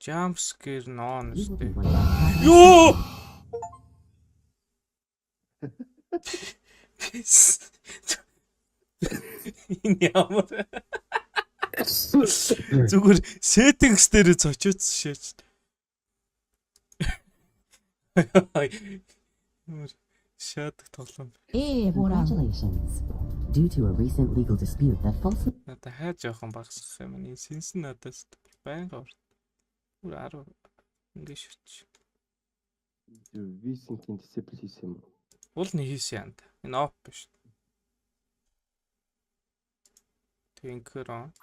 Jump scare non You will be өстэй. one of our Ёо! Энэ ямар зүгээр settings дээр зочиод шээч. Шаадаг тоглоом. Congratulations. Due to a recent legal dispute that falsely Надаа хай жоохон багсах юм. Энэ сенс надаас байнга орд. Бүр 10 ингэ шүч. V-Sync-ийн disable хийсэн юм уу? Уул нь хийсэн юм. Энэ оф биш. Тинкер on.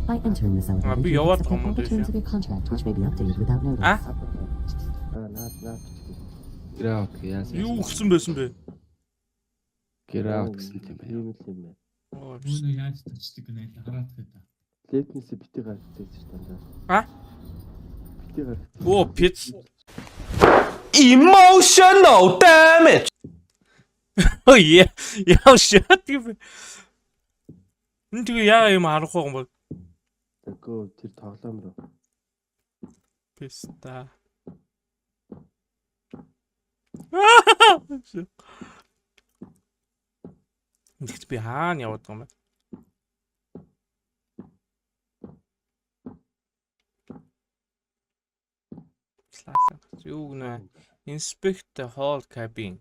by entering this out. Би яваад байгаа юм уу Terms of your contract, which may be updated without notice. Наад. Граут яасан. Юу өгсөн байсан бэ? Граут гэсэн юм байна. Юм байна. Оо. Үүнээ яаж тачдаг гэнэ хараад гэдэг. Летнээс бити гаргацсан ч дандаа. А? Бити гаргацсан. Оо, пиц. Emotional damage. Oh yeah. Яа шат юм. Энд тэгээ яа юм харахгүй юм бол. Тэгвэл тэр тоглоом руу. Писта. Нэгт би хаана яваад байгаа юм бэ? Юу гэнэ? Inspect the whole cabin.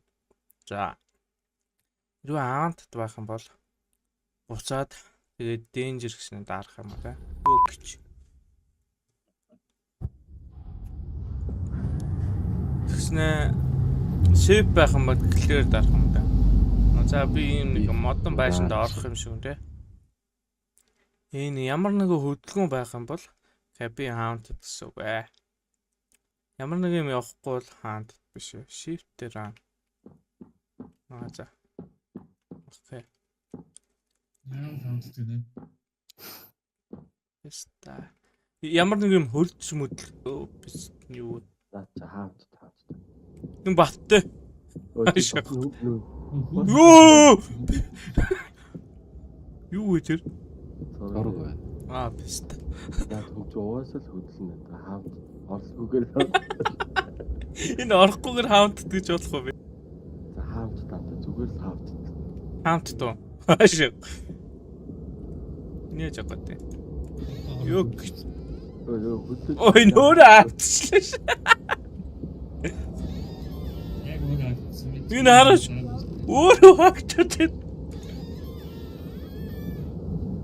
За. Юу аант байх юм бол буцаад тэгээд danger гэсэн дарах юм аа. Юу гэж. Тэгснэ shape байх юм бол clear дарах юм да. За би ийм нэг модон байшинд орох юм шиг нэ. Энэ ямар нэгэн хөдөлгөөн байх юм бол cabin haunted гэсэн үг ээ. Ямар нэг юм явахгүй бол haunted биш ээ. Shift дээр за. Окей. Яа хаант гэнэ. Писта. Ямар нэг юм хөлж möдөл биш юу. За хаалт. Юм баттай. Юу Юу! Юу вэ тэр? Орог байна. Аа, писта. Яг хөгж угаасаа л хөдлөн надаа хаалт. Орсгүйгээр. Энэ орохгүйгээр хаунт гэж болох уу бэ? За хаалт даа зүгээр л хаалт. Хаунт тоо. Хаашаа. Нэ жагтай. Юу гэж. Хөдлөж. Ой, нөр авчихлаа ш. Яг өөр авсан. Энэ хараач. Өөрөө хагтаад.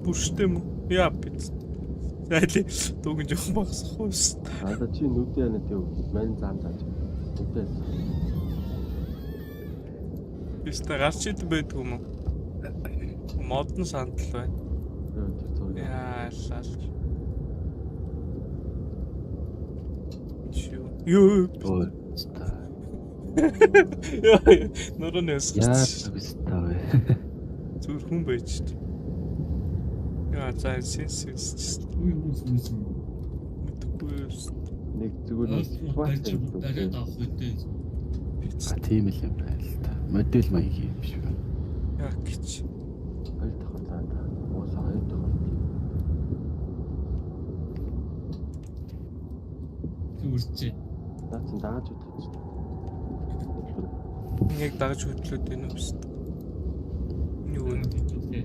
Бүштэй мө. Яа биз. Зайли дүүгэн жоохон багсах уус. Одоо чи нүдээ яна тийм мань зам зааж. Нүдээ. Биста гарч идэв байдг юм уу? Модон сандал байна. Тэр зураг. Яа лал. Юу. Ой. Нөрөнөөс. Яа бистаа. Зүр хүн байж ч. Яа за сенс. Үгүй. Мэдгүй. Нэг зүгээр Дараад авах үедээ. тийм л юм байна л та. Модель маяг юм биш үү? Яа гэж. Хоёр дахь цаанда. Уусаа хоёр дахь. Үрчээ. Наац дааж үтэж. Яг дагаж хөдлөөд байна уу бист. Юу вэ?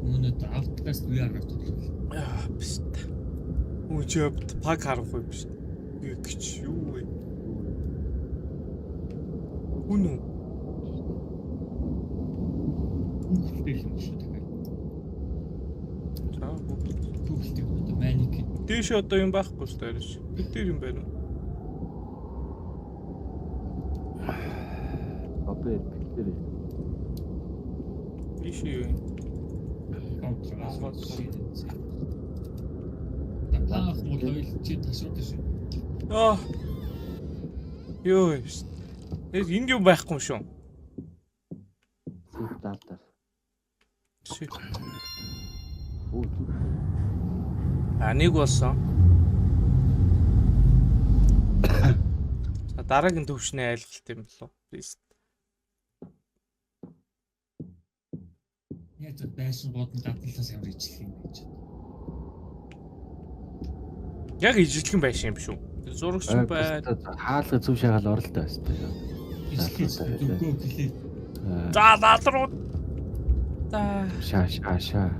Өнөөдөр автлаас үе харагдав. Яа бист. Үжэбт пак харахгүй биш. Юу гэж юу вэ? Үнү. Хүүхдээ юм шүү дээ. За Хүүхдээ одоо манекен. дээш одоо юм байхгүй шүү дээ. Бид дээр юм байна уу? Апер пиктэр. Биш юу? Таах мод хоёул чи ташууд шүү. Аа. Юу вэ? Энд юм байхгүй юм шүү. Даалтаа. Shit. Оо. Нэг болсон. За дараагийн төвшний айлгалт юм болов. Please. Яг байшин гууд нь гадналаас ямар ижлэх юм гэж. Яг ижилхэн байшин юм шүү. Зурагч бай. Хаалга зүв шагаал оролтой байсан. Зүгөө гэлээ. За лалруу. За. Шаа.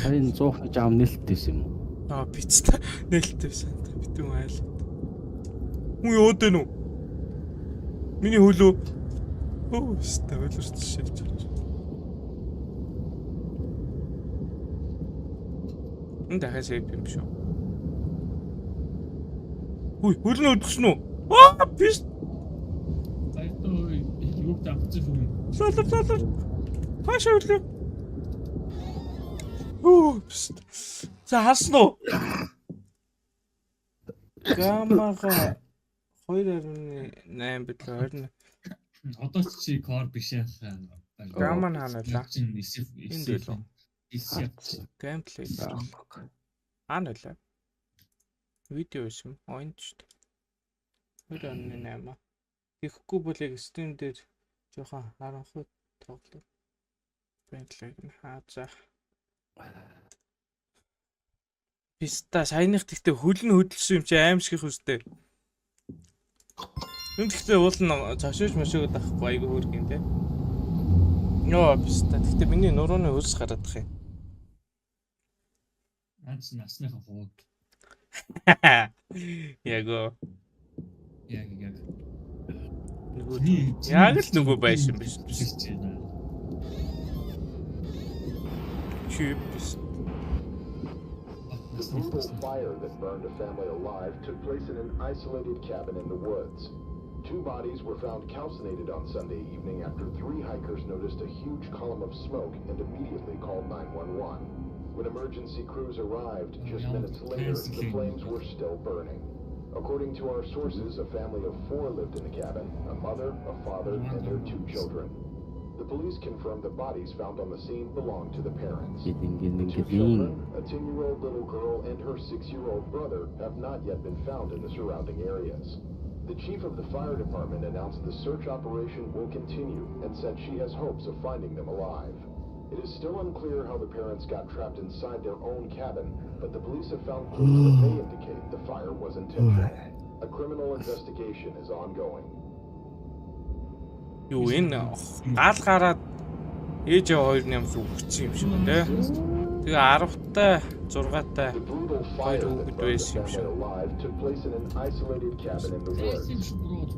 Сайн 100 жам нэлттэйс юм уу? Бицтэй нээлттэйсэн. Битүүн айл. Хүн яваад байна уу? Миний хөлөө. Өстө ойлорч шилж байна. Энд дахиад сейв юм шүү. Хөлн өдсөн үү? Биш. Айдоо юу давчих юм. Лалалалал. Хаашаа үлээ. За харсан уу? Гамага 2.8 бит 20. Одоо чи кор биш яхаа. Гаман ханалаа. Энд л. Геймплей. Ханалаа. Видео юм. Онд шүү дээ. 2.8. Тэгэхгүй бол яг Steam дээр жоохон харанхуй тоглоо. Бэнтлэг нь хаазаа. Писта саяных тэгтээ хөлн хөдөлсөн юм чи аимшиг хүстэй. Энд тэгтээ уулна цаашууч машигод авахгүй айгүй хөөрх юм те. Йоо писта тэгтээ миний нурууны хөлс гарадах юм. Анц насныхаа хууд. Яго. Яг. Яг л нөгөө байшин биш. Чипс. The brutal fire that burned a family alive took place in an isolated cabin in the woods. 2 bodies were found calcinated on Sunday evening after 3 hikers noticed a huge column of smoke and immediately called 911. When emergency crews arrived just minutes later, the flames were still burning. According to our sources, a family of 4 lived in the cabin, a mother, a father, and their 2 children. The police confirmed the bodies found on the scene belonged to the parents. 2 children, a 10-year-old little girl and her 6-year-old brother, have not yet been found in the surrounding areas. The chief of the fire department announced the search operation will continue and said she has hopes of finding them alive. It is still unclear how the parents got trapped inside their own cabin, but the police have found clues that may indicate the fire was intentional. A criminal investigation is ongoing. Юу энэ гал гараад ээж хоёр нямс өгсөн юм шиг нэ. Тэгээ 10-тай 6-тай хоёр хүүхэд байсан юм шиг. Took place in an isolated cabin in the woods.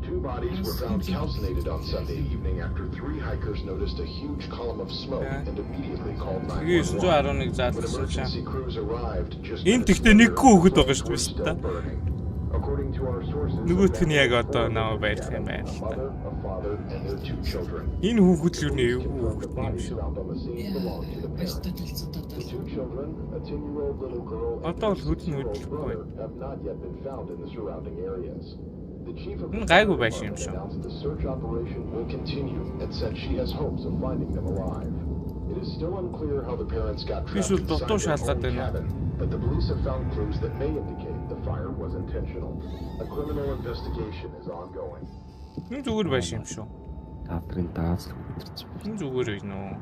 2 bodies were found calcinated on Sunday evening after 3 hikers noticed a huge column of smoke and immediately called 911. 911 заалсан When шаа. emergency crews arrived just Энэ тэгтээ нэггүй хүүхэд байгаа шүү дээ та. According to our sources, Нөгөөх нь яг одоо намайг барих юм байна л та. a father and their 2 children. Энэ хүүхэд л юу нэ эвгүй хүүхэд юм Bodies шүү. found on the scene belonged to the parents. The 2 children, a 10-year-old little girl and Одоо л their хөдөлн 6-year-old хөдлөхгүй brother байна. have not yet been found in the surrounding areas. The chief of the Энэ fire гайгүй байшин юм department шүү. announced the search operation will continue and said she has hopes of finding them alive. It is still unclear how the parents got trapped Биш бол inside дутуу their шалгаад own байна. cabin, but the police have found clues that may indicate the fire was intentional. A criminal investigation is ongoing. Энэ зүгээр байшин юм шүү. Тадрын даацлах мэдэрч байна. Энэ зүгээр байна уу?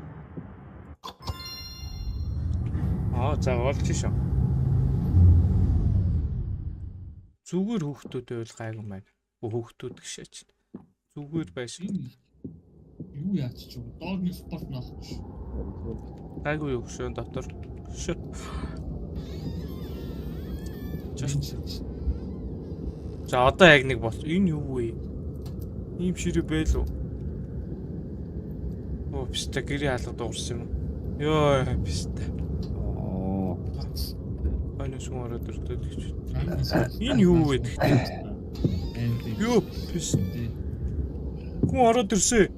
За олж шүү. Зүгээр хүүхдүүд байвал гайгүй байна. Хүүхдүүд гişээч. Зүгээр байшин. Юу яач ч юм. Доорны спорт наах. Гайгүй юу шүү дотор. Шүү. За одоо яг нэг бол энэ юу вэ? Ийм ширээ байл уу? Писта гэрээ хаалга дуурсан юм. Йоо писта. Анаас ороод ирдэг гэж. Энэ юу вэ гэхдээ? Юу писта. Хүн ороод ирсэн.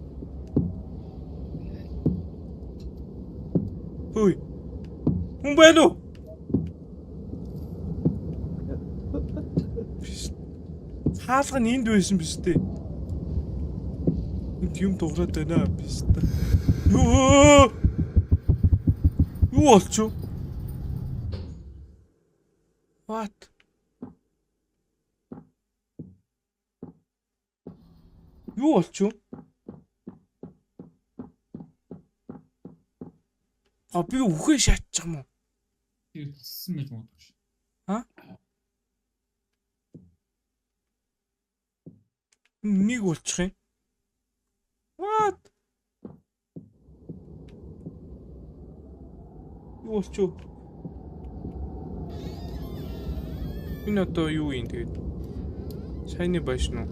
Хөөе. Хүн байна уу? Хаалга нь энд байсан биз дээ. Энд юм дуурайд байна биз дээ. Юу болчих вэ? What? Юу болчих вэ? Би үхээ шатчих юм уу? Тэр тассан байж магадгүй ш. Нэг болчих юм. What? Юу болчих вэ? Энэ одоо юу юм тэгээд? Сайны байш нь.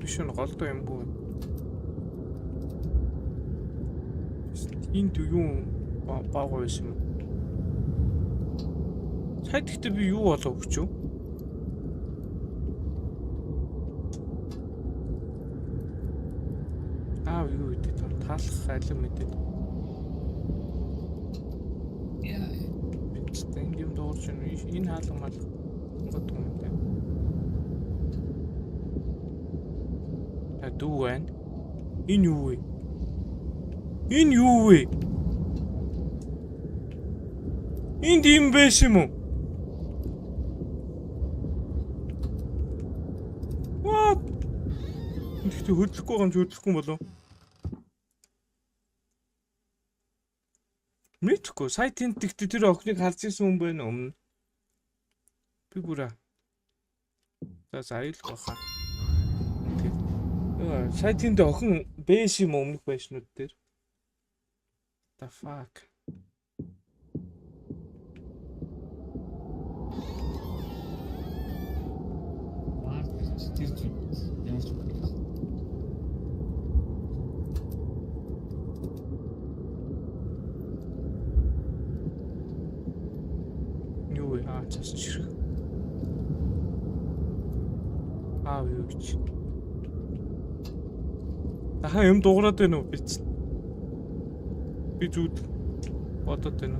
Биш нь голдоо юм бүү. Энд юу баг байсан юм? Сайд ихтэй би юу болов өгч юу? Юу гэдэг вэ? Таалах алим мэдээд. Яа. Энд юм дуурч байна. Энэ хаалга мал гот юм даа. Дүү байна. Энэ юу вэ? Энэ юу вэ? Энд юм байсан юм уу? What? Ихтэй хөдлөхгүй гамж хөдлөхгүй болов. Мэдхгүй сайтент тэгтээ тэр охиныг харж ирсэн хүн байна өмнө. Би бүрээ. За аюулгүй баха. Сайтент охин бэш юм өмнөх байшнууд дээр. The fuck. Тэр чинь ямар ч юм. Юу цаас ширх. Юу гэж. Юм дуурайд байна уу би ч. Би зүуд бодод байна.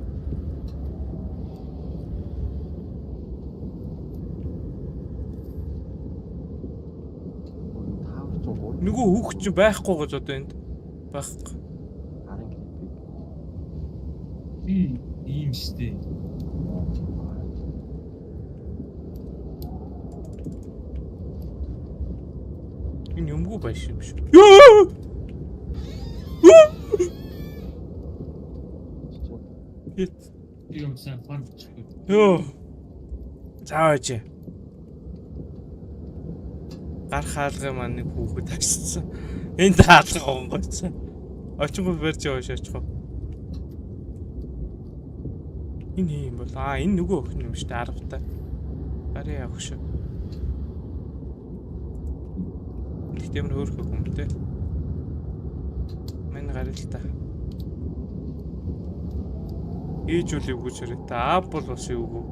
Нөгөө хүүхд чинь байхгүй гэж одоо энд байхгүй. Ийм штэ. Энэ юмгүй байш юм шүү. Ёо! Ийм сайн фан чихгүй. Ёо. Заавч. Гар хаалгын маань нэг хүүхэд авчихсан. Энд хаалга онгоцсон. Очингоо барьж яваач очихоо. Энэ юм бол энэ нөгөө охин юм шүү дээ 10 та. Гараа явах шүү. Тэмэр хөөрхөх юм те. Мэн гарал та. Ээж үл эвгүй чирээ. Та аав бол бас эвгүй.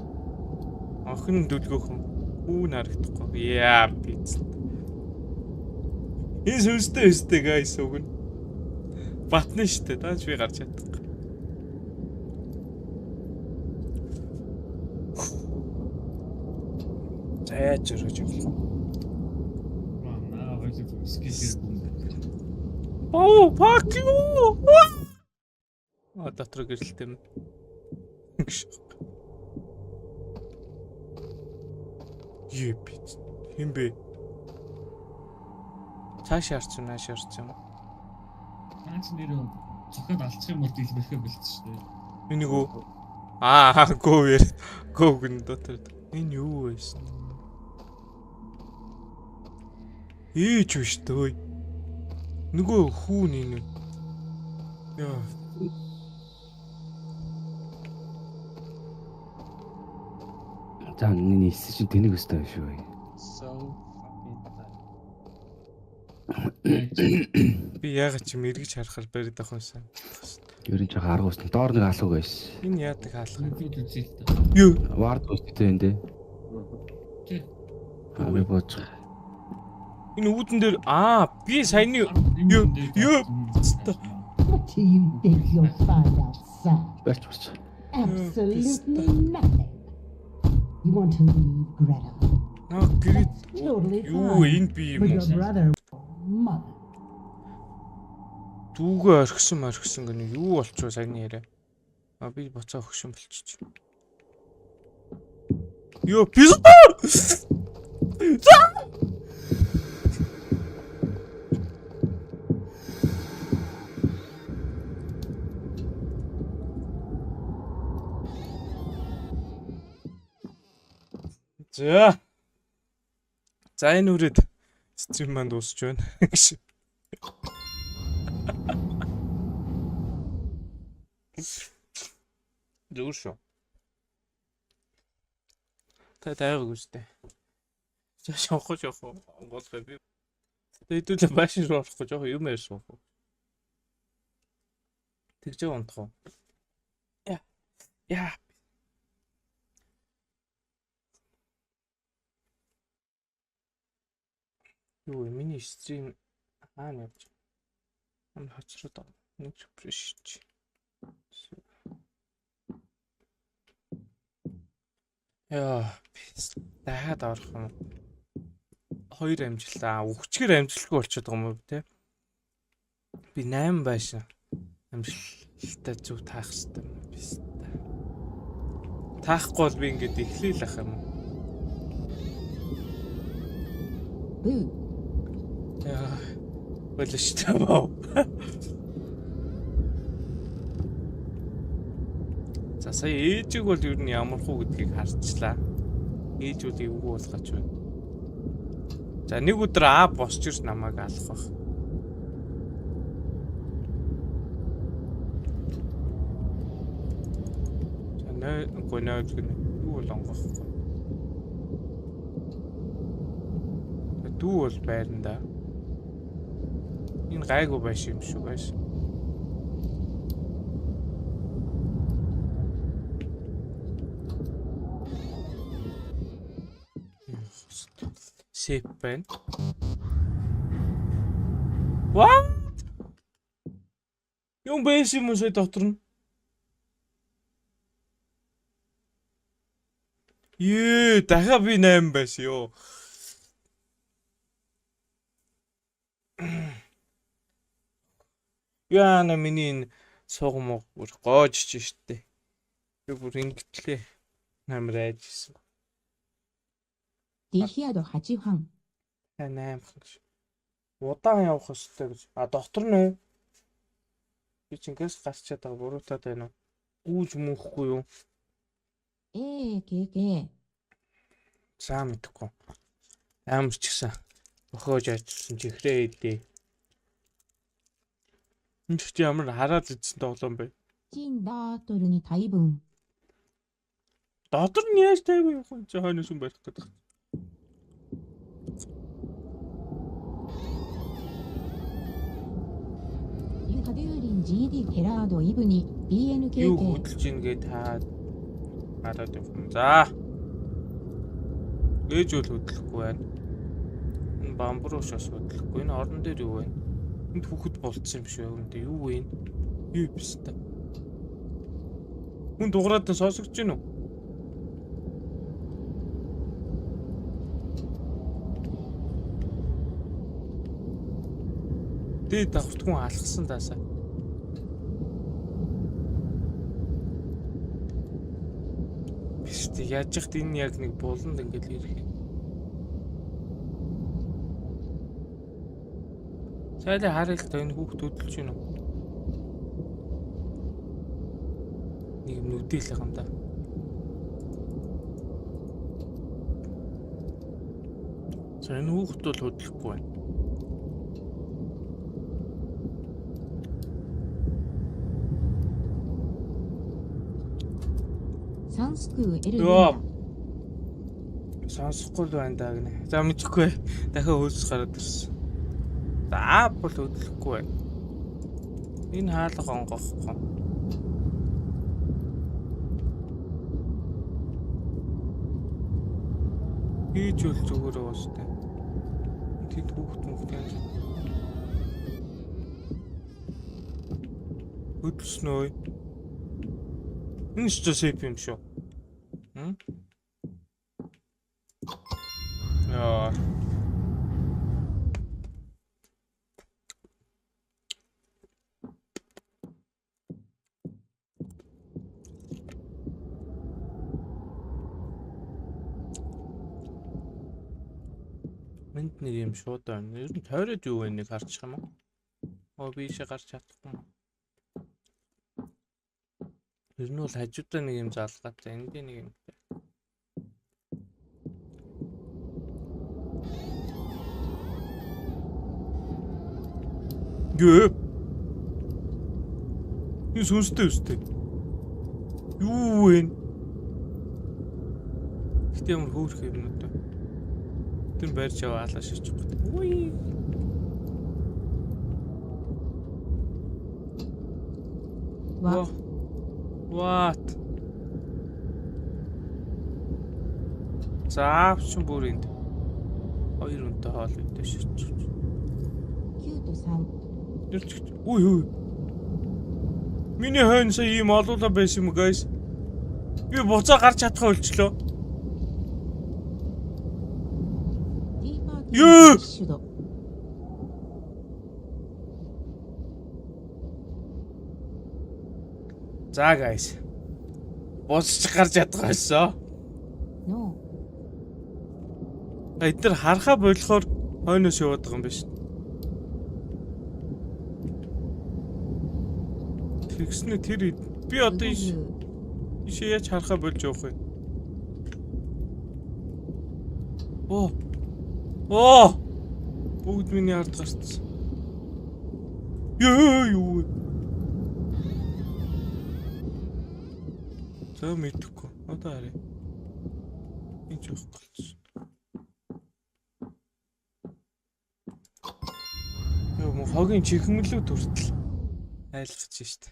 Охин дүлгөөх юм. Үу нарагдахгүй. Яа биз. Энэ сүстэй гайс өгнө. Батна штэ. Даач би гарч чаддаг. Заяач өргөж явах. Oh, fuck you! Дотор гэрэлтэй юм. Епит. Химбэ. Цааш харцсан, нааш харцсан. Наач нэрөө цохоод алчих юм бол дийлбэхэ бэлдсэн шүү дээ. Энийг үү? Говэр. Говгэн дотор. Энэ юу вэ? Ээж биш дээ. Нөгөө хүүн энэ. Яа. За энэ эсэ чинь тэнэг өстэй биш үү? Би яагаад ч мэрэгж харахаар барид авахсан. Ер нь жоохон арга усна. Доор нэг алууг байсан. Энэ яадаг хаалга. Юу? Вард үстэй энэ. Тий. Би бооч. Энэ үүдэн дээр би саяны юу What do you think you'll find outside? Барч. Absolutely nothing. You want to leave Greta? гэрээ Totally юу fine. энд би юм But уу? your brother, mother. Дүүгээ орхисон гэнэ юу болчихоо саяны яриа. Би боцоо өгшин болчих. Ёо пизда! За. За энэ үрээд стрим маань дуусч байна. Зүгээр шүү. Та тайгаг үстэй. Жаш явах голтой би. Хэдүүлээ машин руу орохгүй жоох юм ярьсан уу? Тэгж унтах уу? Яа. Юу миний стрим хаана явж байна? Хоцроод байгаа. Нэг рефреш. Яа, дахиад орох юм. 2 амжилтаа. Өгчгөр амжилтгүй болчиход байгаа юм уу те? Би 8 байшин. Амжилттай зүг таах хэрэгтэй юм би. Таахгүй бол би ингэж эхлээл ах юм. Яа. Болчихтой боо. За сая ээжиг бол ер нь ямар хуу гэдгийг харчлаа. Ээжүүд эвгүй болгооч байна. За нэг өдөр босч ирс намайг алах бах. За нойд гэнэ. Юу бол онгохгүй. Дүү бол байранда. Энэ гайгүй байш юм шүү guys. Сеп байна. What? Юм байсан юм уу сая дотор нь? Дахиад би 8 байсан ёо. Яна миний суугмог бүр гоожч штэ. Би бүр ингэтлээ. Намар айжсэн. Дэлхийд 8 хан. 8 хан гэж. Удаан явах хэрэгтэй гэж. Доктор нь үү? Би ч ингээс гарчаад байгаа буруутаад байна уу? Гүүж мөнхгүй юу? гээ. Саа мэдэхгүй. Амар ч гэсэн өхөөж ажилласан чихрээ идэ. Энэ ч ямар хараад идсэн тоглоом бэ? Чин дооторに大分。 Дотор нь яаж тайван явах вэ? Хойноос юм байх гэдэг. Юхадюрин GD Gerardo Ibni Юу BNKK. хөдөлж ийнгээ та хараад явах. За. Ээж үл хөдлөхгүй байна. Энэ бамбрууш бас хөдлөхгүй. Энэ орон дээр юу вэ? Энд хүүхэд болцсон юм шүү. Үүндээ юу вэ? Юу бистэ? Хүн дуграад нь сонсогч гин үү? Дээд давхтгүн алхсан таасаа. Бистэ яаж яхад энэ яг нэг буланд ингээд ирэх юм. Сайдаа харалт энэ хүүхд хөдөлж гин үү? Нэг юм нүдээлэх юм да. За энэ хүүхд бол хөдлөхгүй байна. Сонсохгүй Йоо. Сонсохгүй л байна даа гинэ. За мэдхгүй. Дахиад хөөс гараад ирсэн. За бол хөдлөхгүй байна. Энэ хаалга онгохгүй. Хийж үл зүгээр уустай. Тэд хүүхд мөхтэй. Хөдлснөө. Энэ ч сэп юм шүү. Яа. Мэнд нэг юм шууд байна. Ер нь тойроод юу вэ нэг харчих юм уу? Би ийшээ гарч чадахгүй. Ер нь бол хажуудаа нэг юм залгаатай. Энд нэг юм. Гээ. Энэ сүнстэй үстэй. Юу вэ? Гэтэ ямар хөөрх юм уу та. Тэр барьж аваа алаа шиж байгаа. Уй.わ、 What? Заавч бүр энд 2 үнэтэй хоол өгдөө шиж. 9と3。 Үй үй. Миний хойно сая ийм олуула байсан юм уу, guys? Би буцаа гарч чадхаа болчлоо. ティーパーティー Юу? のシュド。 За guys. Буцаж гарч чадах байсан.ノ Эдгээр харахаа болохоор хойноос яваад байгаа юм биш. Тэгснэ тэр би ー。 одоо う ишээ яаж харахаа болж явах вэ? Оо. Оо. Бүгд миний ард гарцсан. Юу. За мэдхгүй. Одоо харъя. Энэ ч явах болчихсон. Юу хогийн чихмэлүү төртөл айлгаж штт.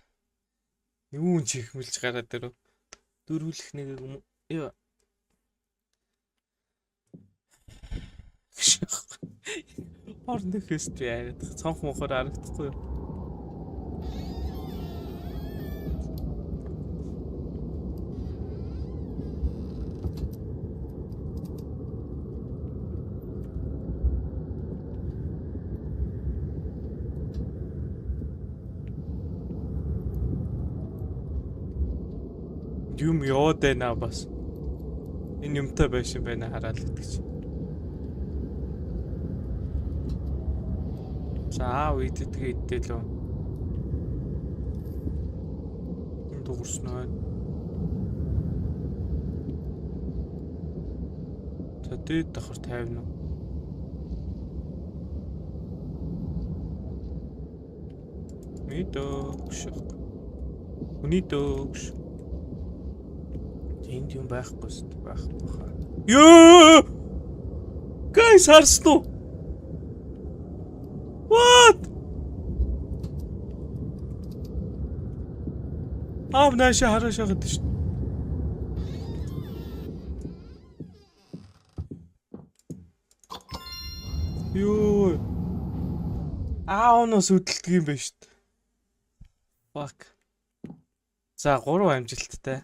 Юун чихмэлж гараад ирв. Дөрвөлөх нэг юм. Яа. Орны фест яарад. Цонх мохоор харагдахгүй юу? Юм яваад байна бас. Энэ юмтай байшин байна хараад л гэж. За үйдэтгээ идэлөө. Энэ дуурснаа. За дээд давхар 50 нь. Мэдөөш. Хүний дөөш. Энд юм байхгүй шүү дээ. Байхгүй хаа. Ёо! Guys, харсан уу? What? Наашаа хараашаа гэдэг шүү. Ёо. Оноос үдэлдэг юм байна шүү. Fuck. За 3 амжилттай.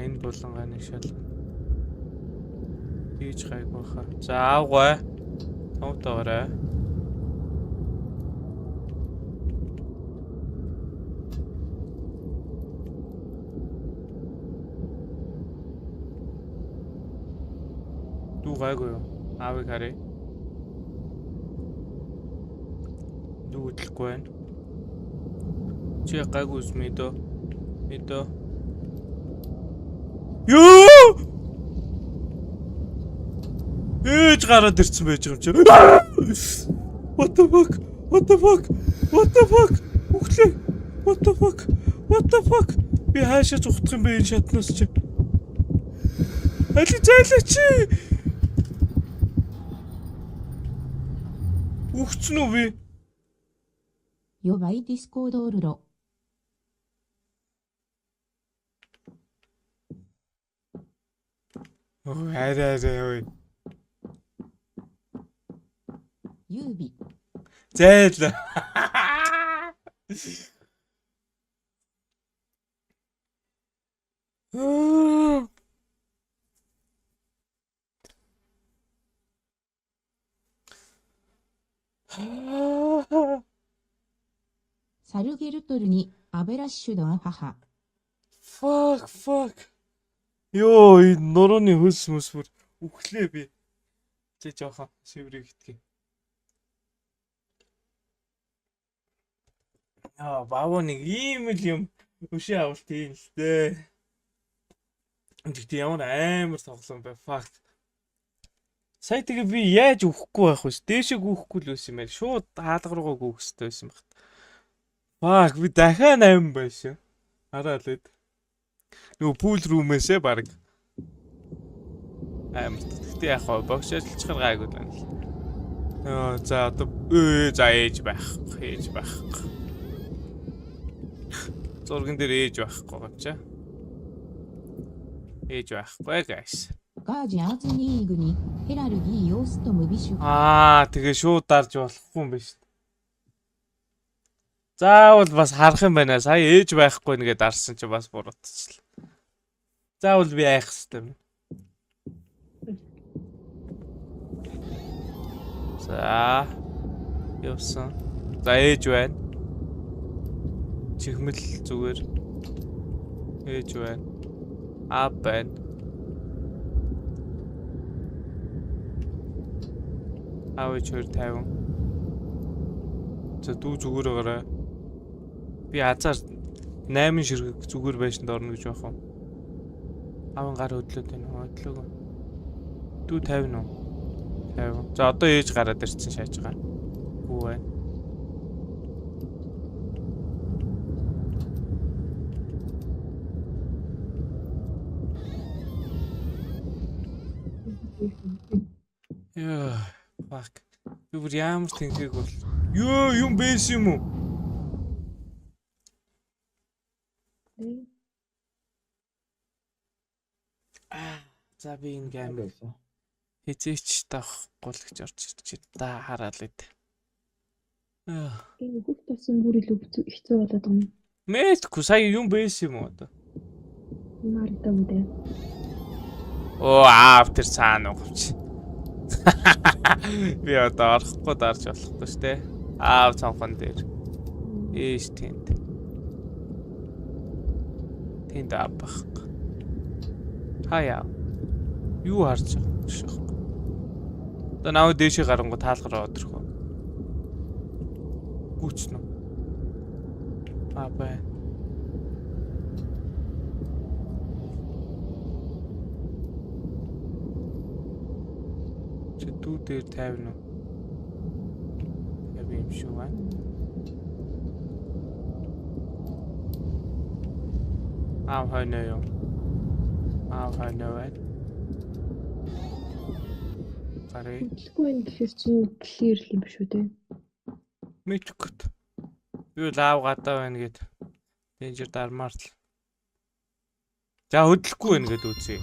Энэ булангаа нэг шал. Хийж гайгүй хаа. За авгай. Товтоорой. Дүү гайгүй юу? Аавыг харъя. Дүү хөдлөхгүй байна. Чи гайгүй юм мэдөө. Мэдөө. Юу? Ээж гараад ирсэн байж байгаа юм чи. What the fuck? What the fuck? What the fuck? Үхлээ. What the fuck? What the fuck? Би хаашаа зүхтах юм бэ энэ шатнаас чи? Али зайлаач. Үхсэн үү би? 4倍ディスコードオルロ。 Арай. ユービ。 Зайлаа.サルゲルトルにアベラッシュドの母。 Fuck. Ёо, энэ нурууны хөлс мөсвөр үхлээ би. Тэ жоохон шиврэг итгэе. Яа, бавуу нэг ийм л юм өшөө авалт юм л дээ. Тэгтээ ямар амар тоглоом бай. Факт. Сая тэгээ би яаж өгөхгүй байх вэ? Дээшээ гүйхгүй л байсан юм байл. Шууд хаалга руугаа гүйх хэрэгтэй байсан баг. Фак, би дахиад 8 байсан. Хараа л эд. Нөгөө пул рүүмээсээ баг амар. Тэгтээ яг хоо бокс ажиллачихар гайгүй л байна. За одоо за ээж байх. Ээж байх. Зурган дээр ээж байхгүй юм чаа. Ээж байхгүй guys. ガージアーズリーグにヘラルギーヨーストムビシュ Тэгээ шууд дарж болохгүй юм байна шүү дээ. Заавал бас харах юм байна. Сая ээж байхгүй нэгэ дарсан чи бас буруутчихлаа. Заавал би айх хэрэгтэй юм. За. Явсан. За ээж байна. Чихмэл зүгээр. Ээж байна. Аав байна. Аав чөр 50. За дүү зүгээр байгаарай. Би азар 8 ширхэг зүгээр байшинд орно гэж байх юм. Аавын гар хөдлөөд байна. Хөдлөөгөө. Дүү 50 нь. 50. За одоо ээж гараад ирсэн шааж байгаа. Хүү байна. Яа, fuck. Би бүр ямар тэнхэг бол. Ёо, юм байсан юм уу? За би энэ гейм хизээч тавахгүй л гэж орж ирчих. Та хараал эд. Энэ бүх тасан бүр илүү хэцүү болоод байгаа юм. Мэдгүй сая юм байсан юм уу одоо? Марта үдэ. Оо, after цаана уувч. Би одоо орохгүй дарж болохгүй шүү дээ. Аав цонхон дээр. Ээж тэнд. Тэнд аабах. Хаяа. Юу харж байгаа шүү. Одоо нав дээшээ гарангу таалгараа өдрөх. Гүчнө. Бай. Дүү дээр 50 нь. 50 юм шүү байна. Аав хойно юу? Аав хойно байна. Гарыг. Хэлэхгүй байх гэхэр чинь clear л юм биш үү те. Мэдгүй. Юу л аав гадаа байна гэд. Danger дармаар л. За хөдлөхгүй байна гэд үзье.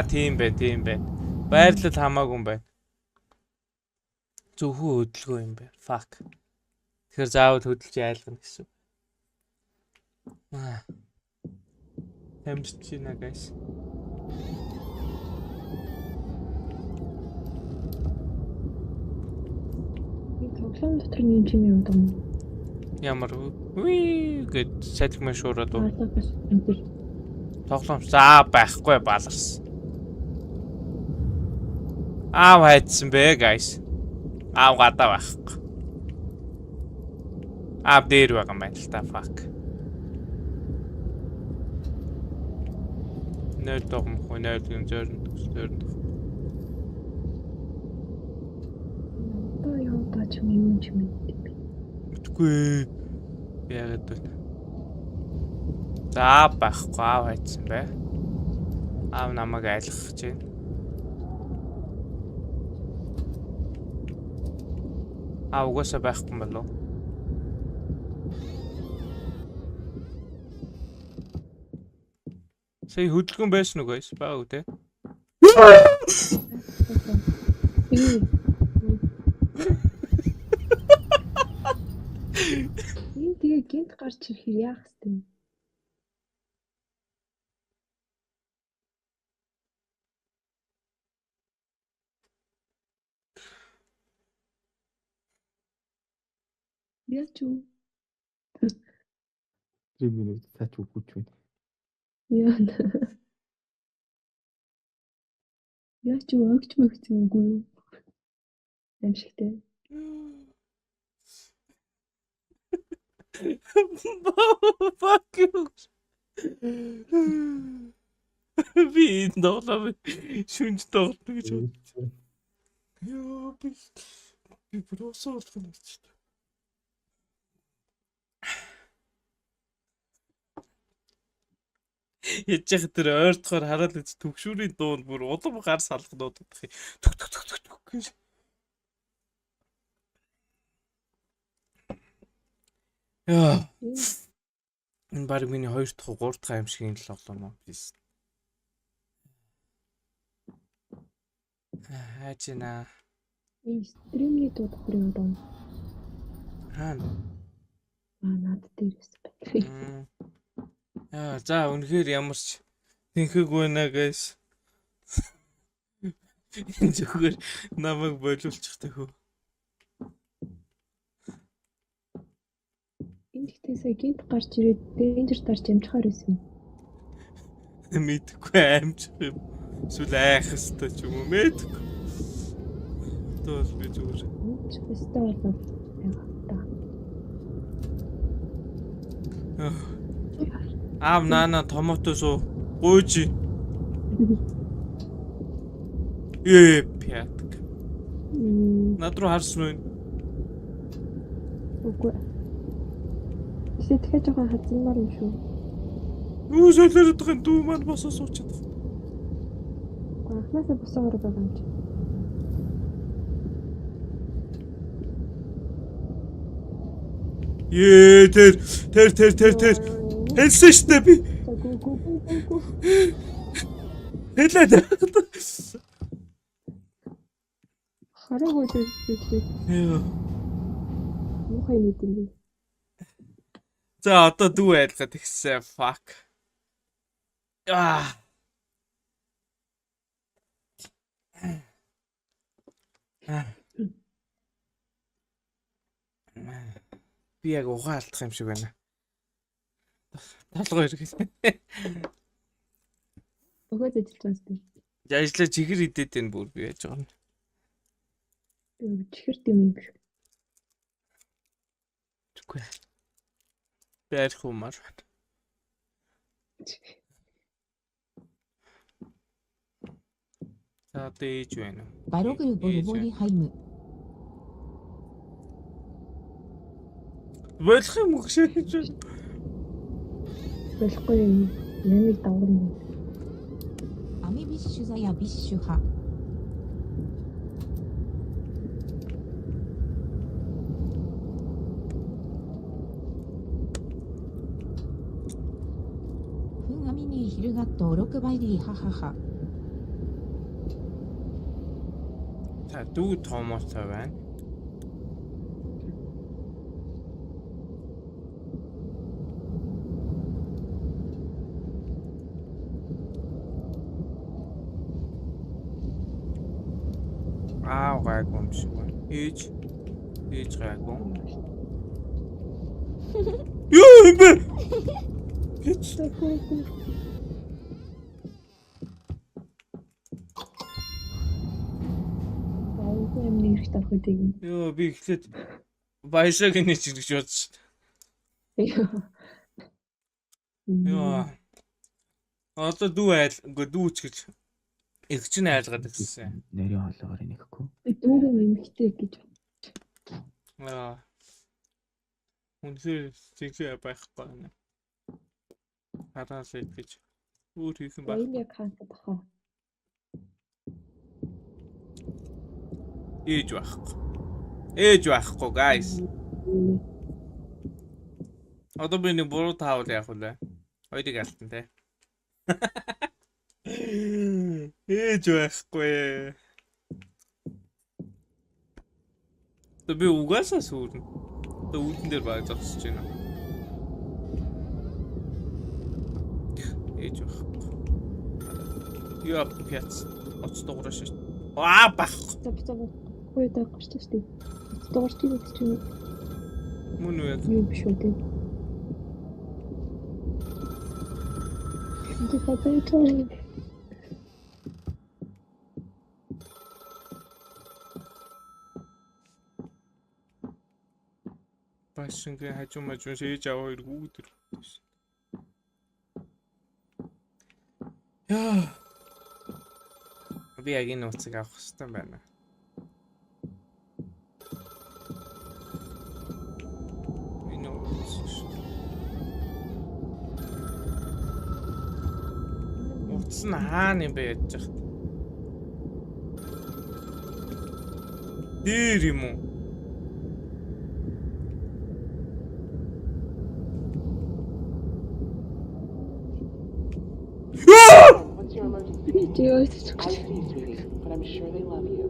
Тийм байна. Байрлал хамаагүй юм байна. Зөвхөн хөдөлгөө юм байна. Fuck. Тэгэхээр заавал хөдөлж айлгана гэсэн. Хэмжиж байна guys. Энэ тоглоом дотор нь юм юм даа. Ямар гэд салхимын шуураад уу. Аасаас энэ Тоглоом байхгүй баларсан. Аав хайдсан бэ guys. Аав гадаа байхгүй. Аав дээр байгаа юм байна л та fuck. Нэр догмохгүй нэр юм зөрөнд. одоо яа тач юм мэдээ. Мэдгүй. Яагаад вэ? За байхгүй аав хайдсан бэ. Аав намайг айлгах гэж байна. Угаасаа байхгүй юм болов. Сая хөдөлгөөн байсан уу guys? Бага үү те? Энэ тэгээ гинт гарч ирэх яах вэ? Яач юу? 3 минут цаач өгч байна. Яа. Яач юу огч мөгч юм уу? Амшигтэй. Fuck you. Би энэ доолоо шүнж доолно гэж бодсон. Яа би бросоо болох юм чи. Яж яг тэр ойртохоор хараад үз төгшүүрийн дуунд бүр улам гар салхнууд удах юм. Түк гэж. Яа. Энэ баг миний 2 дахь 3 дахь аим шиг юм л болоо нөө. Плиз. Хачина. Энэ стримний дуудах бүрийн одоо Хаана? над дээрээс байна. Яа, за үнэхээр ямар ч тэнхэггүй нэ guys. Энэ зүгээр намайг болиулчих тахөө. Энэ ихтэй сая гинт гарч ирээд Danger дарж амжихаар байсан. Мэдгүй амжих юм. Эсвэл айх хэвээр ч юм уу мэдгүй. Тоос би зүгээр. Өстой болоод байгаа. Аав наана томотос уу гуйжи. Пятк. Над руу харсан уу? Үгүй. Эсвэл дахиад жоохон хазмаар юм шүү. Юу солиорох юм дүү маань босоо суучаад. Анхнаасаа босоогоор байгаа юм чи. Тэр хэлсэн штэ би. Хэлээд. Хараагүй дээ. Яа. Мухай нэг юм. За одоо дүү айлгаад ихсэн fuck. Би яг ухаан алдах юм шиг байна. Толгой ирэх. Өгөөд ажиллаж байгаа юм. Яажлаа чихэр идээд энэ бүр би яаж байгаа юм. Чихэрт юм юм биш. Тэггүй. Бэр хумар. За дээж байна. 바로그 보르보리 하이무. Болох юм уу гэж. Болохгүй юм. Ямиг давгарна. 아미비슈자야 비슈하. 흥아미니 히르가토 로크바이리 하하하. За дүү томоотой байна. Гайгүй юм шиг байна. Ээж гайгүй. Юу юм бэ? Юм нэрх тавх гэдэг юм. Йоо би ихлээд баяшааг нэ ч гэж бодсон. Йоо. Одоо дүүч гэж их ч айлгаад ирсэн. Нэрийн хоолоогоор нэхэхгүй. Дүүрэн эмхтэй гэж. Аа. Үнэхээр зинхээ байхгүй байна. Хараасаа гэж өөр хийх юм байна. Энэ яг хаалтад баха. Ээж байхгүй guys. Одоо би нэг буруу таавал яах вэ? Хоёрыг алтан те. Ээж байхгүй. То би угаасаа сүрнэ. То үүдэн дээр баг зогсож байна. Ээж байхгүй. Яа пяц. Оцтогроош. Бах. Хөөе даа гарч штий. Дуурч юу гэж юм. Мөн үү? Юу биш үү те. Энд фатаа чой. машингийн хажуу шээж аваа хоёр гүйдэр. Яа. Би яг энэ уцыг авах хэрэгтэй байна. Энэ уц нь хаана юм бэ яаж яах. Дээр юм уу? What's your emergency? I see, sweetie, but I'm sure they love you.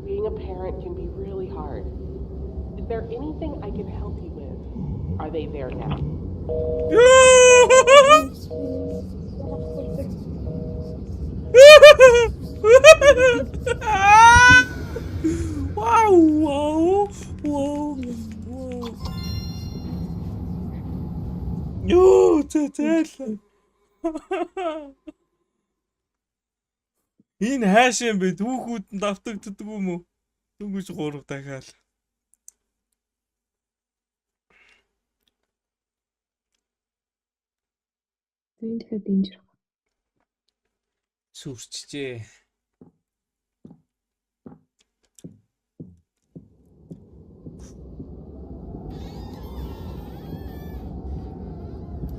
Being a parent can be really hard. Is there anything I can help you with? Are they there now? Wow, wow, wow, wow. Ёо, зээл. Энэ хааш юм бэ? Түүхүүд нь давтагддаг юм уу? Дөнгөж 3 дахиад. Энэ дахиад дэнжэр. Сүрчжээ.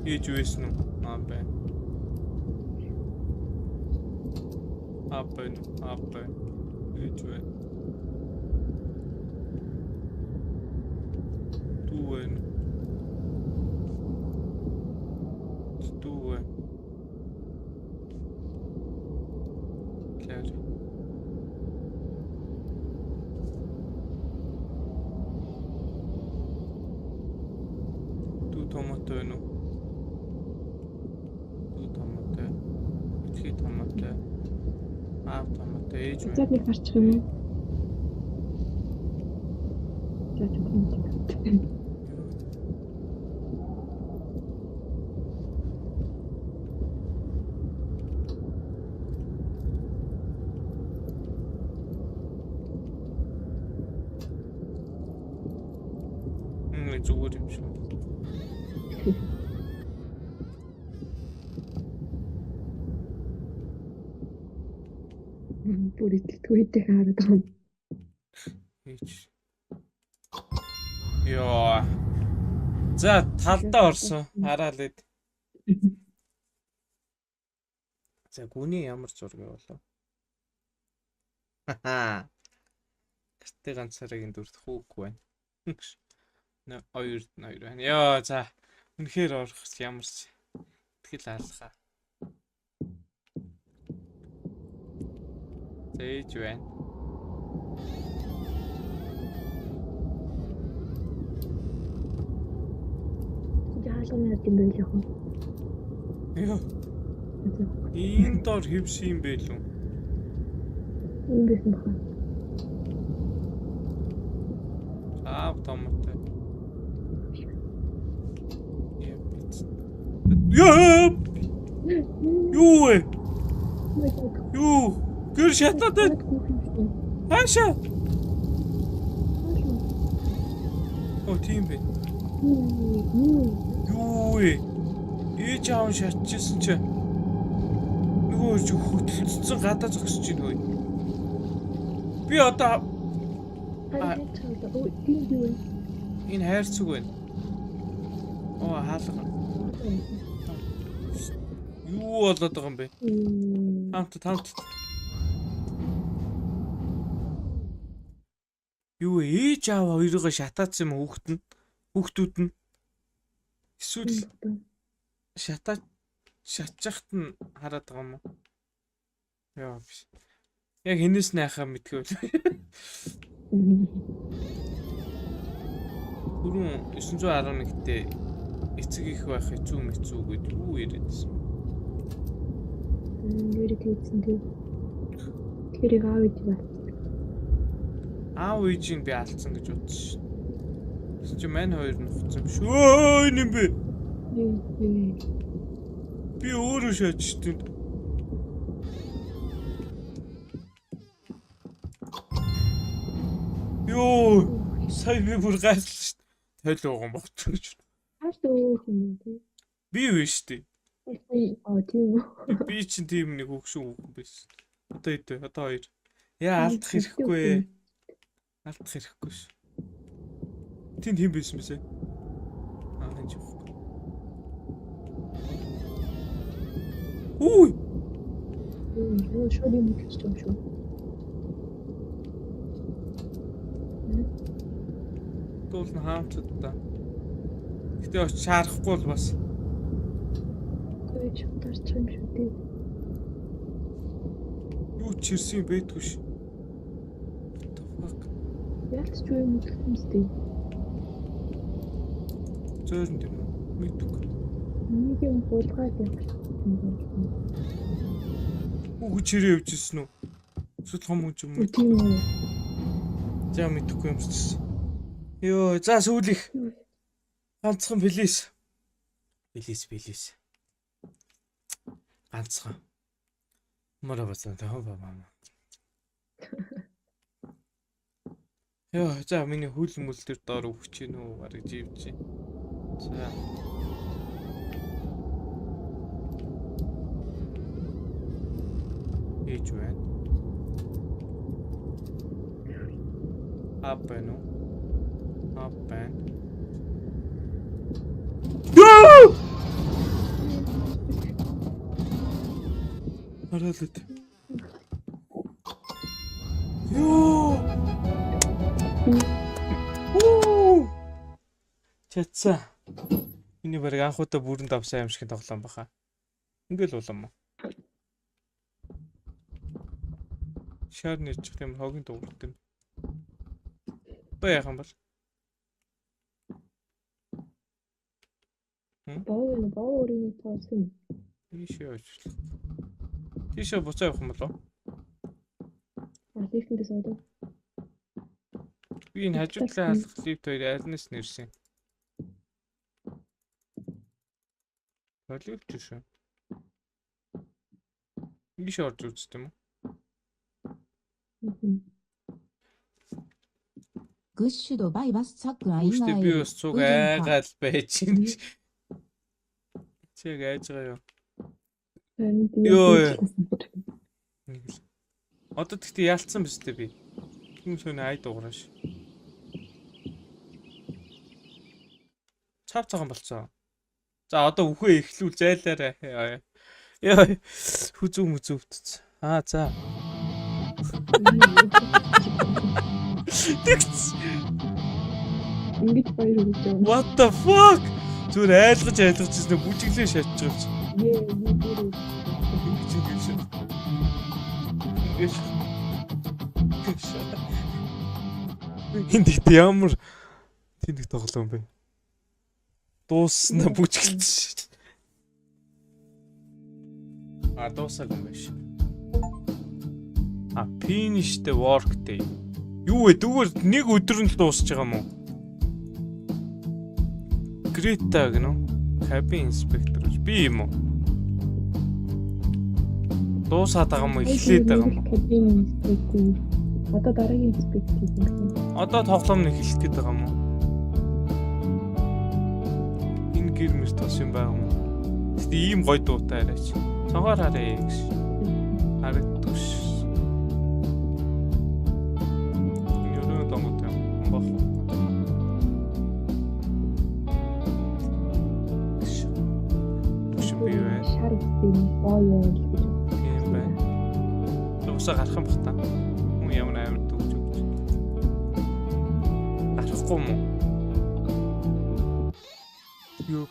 Ээж үйсэн үү? Бай. Апэн. Ээж үү. Туэн. Клэр. Томато байна уу? Томато. Томато ээж үү? Зад нэг харчих юм уу? За тийм. Зүгээр юм шүү. Бүр итгэдэггүй хараад байгаа юм. Ээж. Йоо. За талдаа орсон. Хараад л. За гүний ямар зураг болов? Ха. Гэртээ ганцаараа дүрт хүүхгүй байна. Хоёр байна. Яа за үнэхээр орох ямар ч тэгэл алхаа. Ээж байна. Яалаа нэр юм байл яг. Яа. Ийм дор хөвс юм бэ лүү? Ийм байсан баха. Томато. Яа. Юу вэ? Юу? Гэр шатаад байна. Хаашаа? Оо тийм бэ. Юу вэ? Ээж аав шатчихсан чи. Нөгөө ч хөдөлцсөн гадаа зогсож байна хөөе. Би одоо энэ хайрцаг байна. Оо хаалга. Юу болоод байгаа юм бэ? Хамт. Юу ээж аав хоёроо шатаацсан юм хүүхдүүд нь. Эсвэл шатчихт нь хараад байгаа юм уу? Яа биш. Яг хинээс найхаа мэдгүй. Түрүүн 911-т эцэг их байх хэцүү гэд юу яриадсан. Нэрийг хийсэн тийм. Тэрийг аав ээж байна. Аав ээжийг би алдсан гэж бодсон шин. Чи мань хоёр нь хуцсан биш. Өө юм бэ? Би өөрөө шаачдیں۔ Ёо, сая би бүр гайслаа шүү дээ. Тойл ууган богдсон гэж. Хааш дөөх юм тий. Би юу штэ. Тийм үү. Би чинь тийм нэг хөгшин хүүхэн байсан. Одоо ид. Одоо хоёр. Яа алдах хэрэггүй. Алдах хэрэггүй ш. Тэнд хэм байсан бэ? Хинж юу. Үгүй. Юу шууд юм гэж юм шүү. Дуулна хаамцад та. Гэтэ очиж шаарахгүй бол бас. Гойч тарч юм шүү дээ. Юу чирсэн байтгүй ш. Ялч юу юм хэлмэстэй. Зөөрн юм. Мэдгүй. Нэг юм булгаад юм. Үгүй чирээ явжсэн үү? Эсвэл том хүн юм уу? Тийм үү. За мэдгүй юм чинь. Йоо, за сүүлих. Ганцхан плиз. Плиз. Ганцхан. Мора бацаа таа баа. Йоо, за миний хөл мөл төр доор өгч гин үү? Бараг живж. За. Ээж байна. Апэн үү? Апэн. Аралт. Ёо. Чатса. Миний барыг анхудаа бүрэн давсан юм шиг тоглоом баха. Ингээл улам уу. Шаар нэрчих юм хогийн дуурт юм. Баяхан бол. Баурын тоосон. Тийшээ буцаа явах юм болов? Лифтэндээ суудаг. Би энэ хажуудлаа халах лифт хоёр айлнаас нэрсэн. Толиулж шүү. Ийш орж үзт юм уу? グッシュドバイバスチャックアイ Үстэй би бас цуг айгаал байж юм. Чиг айж байгаа юу? Йоо. Одоо тэгтээ ялцсан биз дээ би. Юм сөний ай дуураш. Цав цагаан болцсон. За одоо үхээ эхлүүл зайлаарай. Йоо. Хүзүү мүзүүвтц. За. Тэгс. Ингэж баяр хүрч байгаа. What the fuck? Зүгээр айлгаж ирсэн бүжиглээ шатж байгаа чи. Энд ямар тэнэг тоглоом бэ? Дуусна бүжиглэж. Дуусаг юм биш. Finish the work day. Юу вэ? Зүгээр нэг өдөр нь л дуусч байгаа юм уу? Грита гэнэ. Cabin inspector би юм уу? Дуусаад байгаа юм уу? Эхлээд байгаа юм уу? Cabin inspector. Одоо дараагийн inspector юм. Одоо тоглоом нь эхлэх гээд байгаа юм уу? Энэ гэр мэр тос юм байгаа юм уу? Гэтэ ийм гоё дуутай арайч. Цогоор харъя гэж. Харагддаг ш. Тийм байна. Усаа гарах юм бах та. Хүн ямар амар дүүж өгч. Гарахгүй юм уу? Юу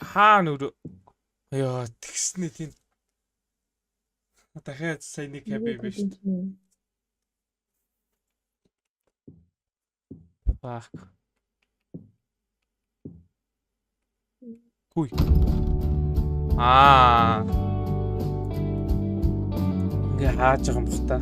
хаа нүр. Яа тэгснэ тийм. Дахиад сайн нэг хаб биш. Бах. Хүй. Ингээ хааж байгаа юм бах та.